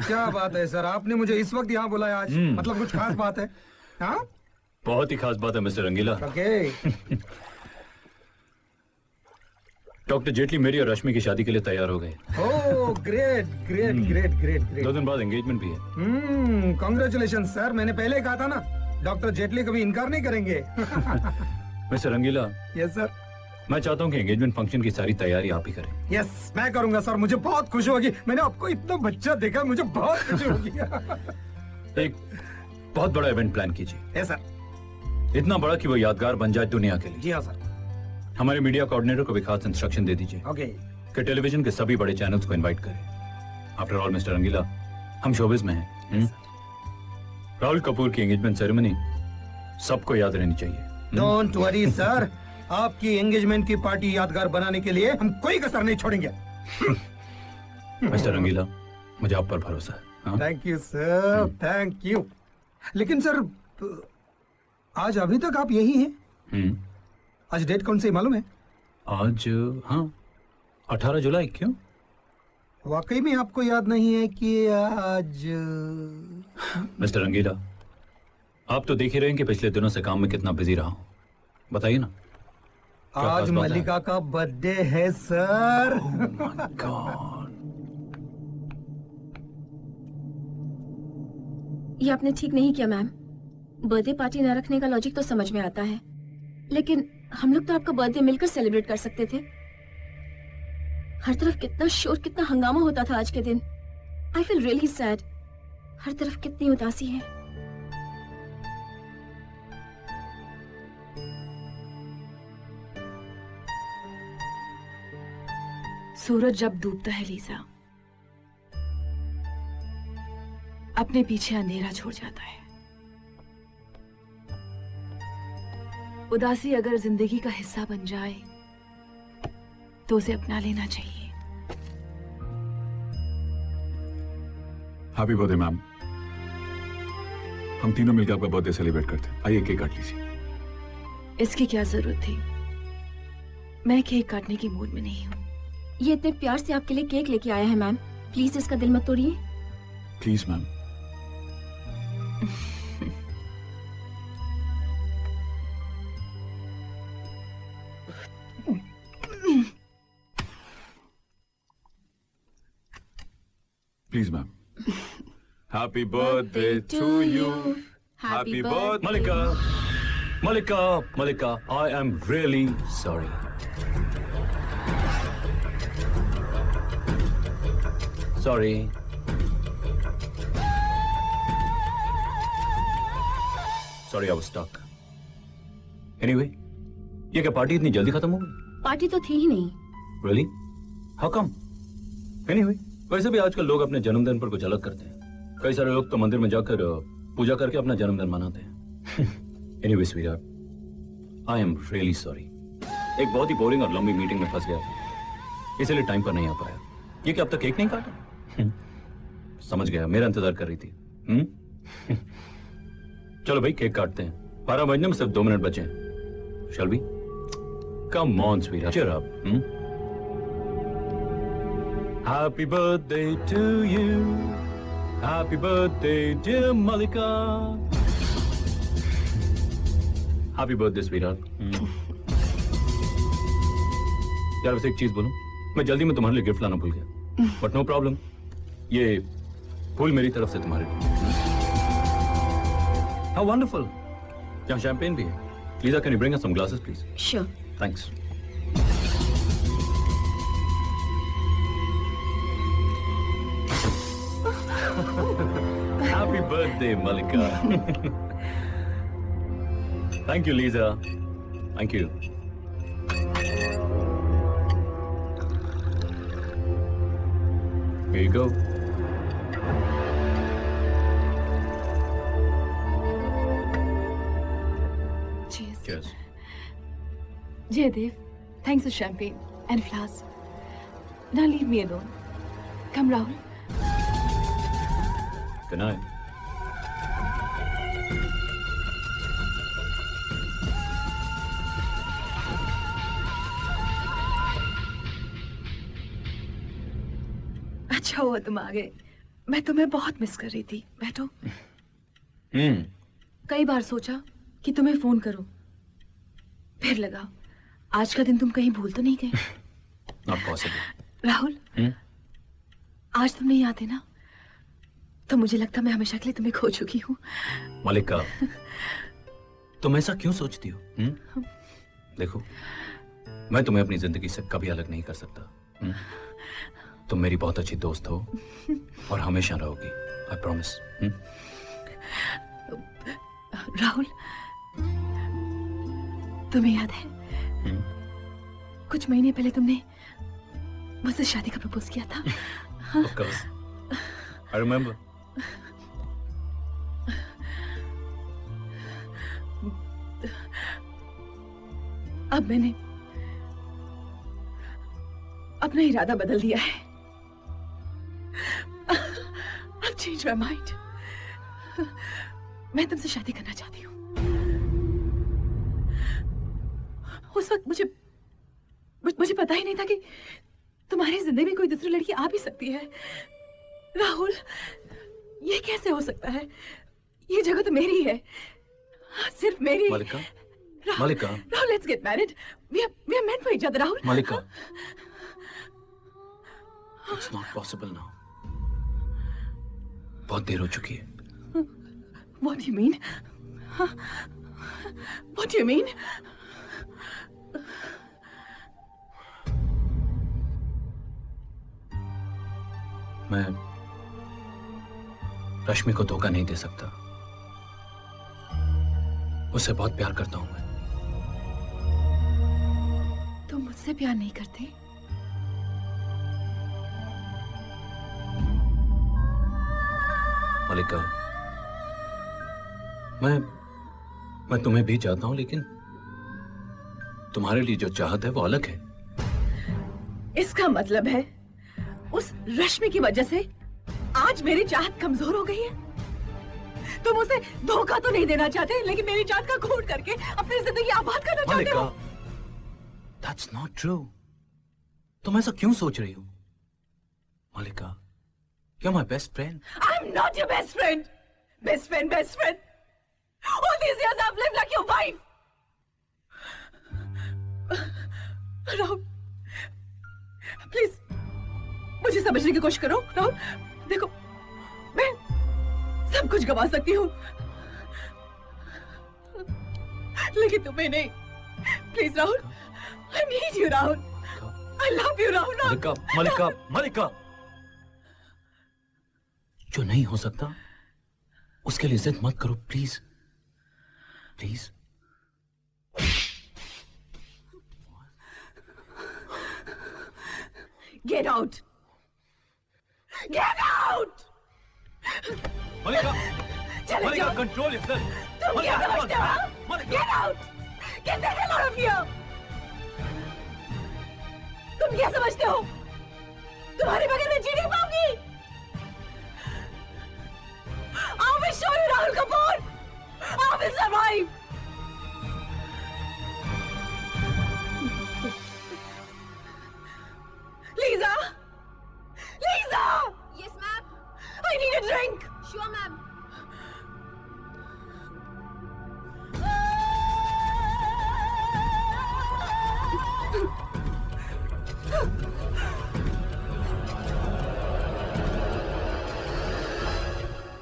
क्या बात है सर, आपने मुझे इस वक्त यहाँ बुलाया आज, मतलब कुछ खास बात है? हाँ, बहुत ही खास बात है मिस्टर रंगीला। ओके। डॉक्टर जेटली मेरी और रश्मि की शादी के लिए तैयार हो गए। Oh great great great great great. 2 दिन बाद एंगेजमेंट भी है। कांग्रेचुलेशन सर, मैंने पहले कहा था ना, डॉक्टर जेटली कभी इनकार नहीं करेंगे। मिस्टर रंगीला। Yes sir. मैं चाहता हूँ कि एंगेजमेंट फंक्शन की सारी तैयारी आप ही करें। यस मैं करूंगा सर, मुझे बहुत खुशी होगी। मैंने आपको इतना बच्चा देखा, मुझे बहुत खुशी होगी। एक बहुत बड़ा इवेंट प्लान कीजिए। Yes sir. इतना बड़ा कि वो यादगार बन जाए दुनिया के लिए। जी हाँ सर। हमारे मीडिया कोऑर्डिनेटर को भी खास इंस्ट्रक्शन दे दीजिए। ओके। कि टेलीविजन के सभी बड़े चैनल्स को इनवाइट करें। आफ्टर ऑल मिस्टर रंगीला, हम शोबिज में हैं। राहुल कपूर की एंगेजमेंट सेरेमनी सबको याद रहनी चाहिए। डोंट वरी सर, आपकी एंगेजमेंट की पार्टी यादगार बनाने के लिए हम कोई कसर नहीं छोड़ेंगे। मिस्टर रंगीला, मुझे आप पर भरोसा है। Thank you sir, thank you. लेकिन सर, आज अभी तक आप यही हैं? आज डेट कौन सी मालूम है? आज हाँ 18 जुलाई। क्यों? वाकई में आपको याद नहीं है कि आज? मिस्टर रंगीला, आप तो देख ही रहे हैं कि पिछले दिनों से काम में कितना बिजी रहा हूँ। बताइए ना। आज मल्लिका का बर्थडे है सर। ये आपने ठीक नहीं किया मैम। बर्थडे पार्टी न रखने का लॉजिक तो समझ में आता है, लेकिन हम लोग तो आपका बर्थडे मिलकर सेलिब्रेट कर सकते थे। हर तरफ कितना शोर, कितना हंगामा होता था आज के दिन। I feel really sad. हर तरफ कितनी उदासी है। सूरज जब डूबता है लीजा, अपने पीछे अंधेरा छोड़ जाता है। उदासी अगर जिंदगी का हिस्सा बन जाए तो उसे अपना लेना चाहिए। Happy birthday ma'am. हम तीनों मिलकर आपका बर्थडे सेलिब्रेट करते हैं। आइए केक काट लीजिए। इसकी क्या जरूरत थी? मैं केक काटने की मूड में नहीं हूँ। ये इतने प्यार से आपके लिए केक लेके आया है मैम, प्लीज इसका दिल मत तोड़िए। Please ma'am. Please ma'am. Happy birthday to you. Happy birthday Mallika, Mallika, Mallika, I am really sorry. Sorry. Sorry, I was stuck. Anyway, ये क्या पार्टी इतनी जल्दी खत्म हो गई? पार्टी तो थी ही नहीं। रियली? How come? एनीवे, वैसे भी आजकल लोग अपने जन्मदिन पर कुछ अलग करते हैं। कई सारे लोग तो मंदिर में जाकर पूजा करके अपना जन्मदिन मनाते हैं। Anyway sweetheart, I am really sorry. एक बहुत ही बोरिंग और लंबी मीटिंग में फंस गया था, इसलिए टाइम पर नहीं आ पाया। ये क्या अब तक केक नहीं काटा? समझ गया, मेरा इंतजार कर रही थी। चलो भाई केक काटते हैं। 12 बजने में सिर्फ 2 मिनट बचे हैं। Shall we? Come on sweetheart, cheer up. Happy birthday to you. Happy birthday dear Malika. Happy birthday sweetheart. यार वैसे एक चीज बोलूं, मैं जल्दी में तुम्हारे लिए गिफ्ट लाना भूल गया। बट नो प्रॉब्लम, ये फूल मेरी तरफ से तुम्हारे लिए। How wonderful. यहाँ शैंपेन भी है। Lisa, can you bring us some glasses please? Sure. Thanks. Happy birthday, Malika. Thank you, Lisa. Thank you. Here you go. Cheers. Cheers. Jaydev, thanks for champagne and flowers. Now leave me alone. Come, Rahul. Good night. अच्छा हुआ तुम आ गए। मैं तुम्हें बहुत miss कर रही थी। बैठो। कई बार सोचा कि तुम्हें फोन करूं, फिर लगा आज का दिन तुम कहीं भूल तो नहीं गए। Not possible. राहुल, आज तुम नहीं आते ना तो मुझे लगता मैं हमेशा के लिए तुम्हें खो चुकी हूँ। मलिका, तुम ऐसा क्यों सोचती हो? देखो, मैं तुम्हें अपनी जिंदगी से कभी अलग नहीं कर सकता। तुम मेरी बहुत अच्छी दोस्त हो और हमेशा रहोगी। I promise. राहुल, तुम्हें याद है कुछ महीने पहले तुमने मुझसे शादी का प्रपोज किया था? Of course. I remember. अब मैंने अपना इरादा बदल दिया है। I've changed my mind. मैं तुमसे शादी करना चाहती हूँ। उस वक्त मुझे पता ही नहीं था कि तुम्हारी जिंदगी में कोई दूसरी लड़की आ भी सकती है। राहुल, ये कैसे हो सकता है? ये जगह तो मेरी है, सिर्फ मेरी। मलिका, मलिका, Rahul, let's get married. We are meant for each other, Rahul. Malika, it's not possible now. बहुत देर हो चुकी है। What do you mean? What do you mean? मैं रश्मि को धोखा नहीं दे सकता। उससे बहुत प्यार करता हूं मैं। तुम मुझसे प्यार नहीं करते? मलिका, मैं तुम्हें भी चाहता हूं, लेकिन तुम्हारे लिए जो चाहत है वो अलग है। इसका मतलब है उस रश्मि की वजह से आज मेरी चाहत कमजोर हो गई है। तुम उसे धोखा तो नहीं देना चाहते, लेकिन मेरी चाहत का खून करके अपनी जिंदगी आबाद करना चाहते हो। That's not true. तुम ऐसा क्यों सोच रही हो? मलिका, you're my best friend. I'm not your best friend. Best friend. All these years I've lived like your wife. Rahul, please मुझे समझने की कोशिश करो। राहुल, देखो, मैं सब कुछ गवा सकती हूँ, लेकिन तुम्हें नहीं। Please Rahul, I need you, Rahul. I love you, Rahul. Mallika, जो नहीं हो सकता उसके लिए जिद मत करो, please. Get out! Get out! Mallika, चले जाओ। control yourself. तुम क्या समझते हो? Get out! Get the hell out of here! तुम क्या समझते हो? तुम्हारे बगैर मैं जी नहीं पाऊंगी। I will show you, Rahul Kapoor. I will survive. Lisa! Yes, ma'am. I need a drink. Sure, ma'am.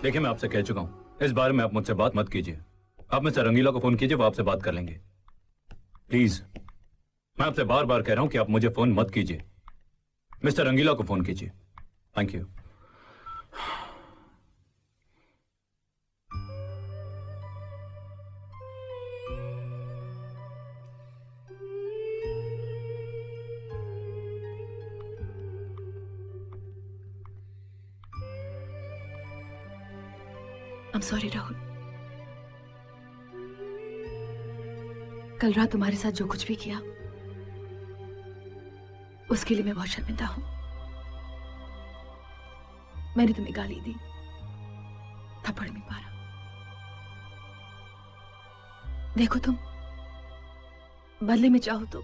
देखिए, मैं आपसे कह चुका हूं, इस बारे में आप मुझसे बात मत कीजिए। आप मिस्टर रंगीला को फोन कीजिए, वो आपसे बात कर लेंगे। प्लीज, मैं आपसे बार बार कह रहा हूं कि आप मुझे फोन मत कीजिए। मिस्टर रंगीला को फोन कीजिए। Thank you. I'm sorry, Rahul. कल रात तुम्हारे साथ जो कुछ भी किया उसके लिए मैं बहुत शर्मिंदा हूं। मैंने तुम्हें गाली दी, थप्पड़ भी मारा। देखो, तुम बदले में चाहो तो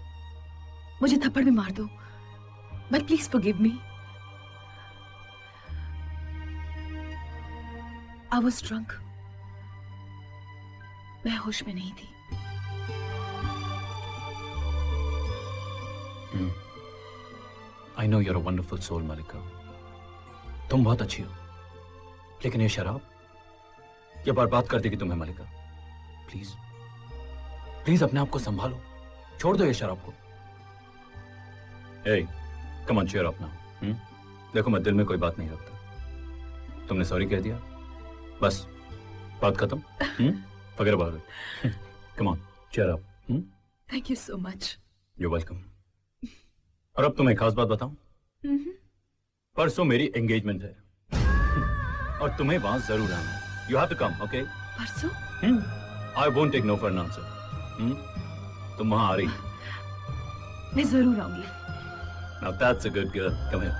मुझे थप्पड़ भी मार दो, but please forgive me. I was drunk. मैं होश में नहीं थी. I know you're a wonderful soul, Malika. तुम बहुत अच्छी हो, लेकिन ये शराब ये बर्बाद कर देगी तुम्हें, मलिका. प्लीज प्लीज अपने आप को संभालो, छोड़ दो ये शराब को. Hey, come on, cheer up now. देखो मैं दिल में कोई बात नहीं रखता. तुमने सॉरी कह दिया, बस बात खत्म. Forget about it. Come on, cheer up. Thank you so much. You're welcome. और अब तुम्हें खास बात बताऊं. परसों मेरी एंगेजमेंट है और तुम्हें वहां जरूर आना है. You have to come, okay? परसों? I won't take no for an answer. तुम वहां आ रही. मैं जरूर आऊंगी. Now that's a good girl. Come here.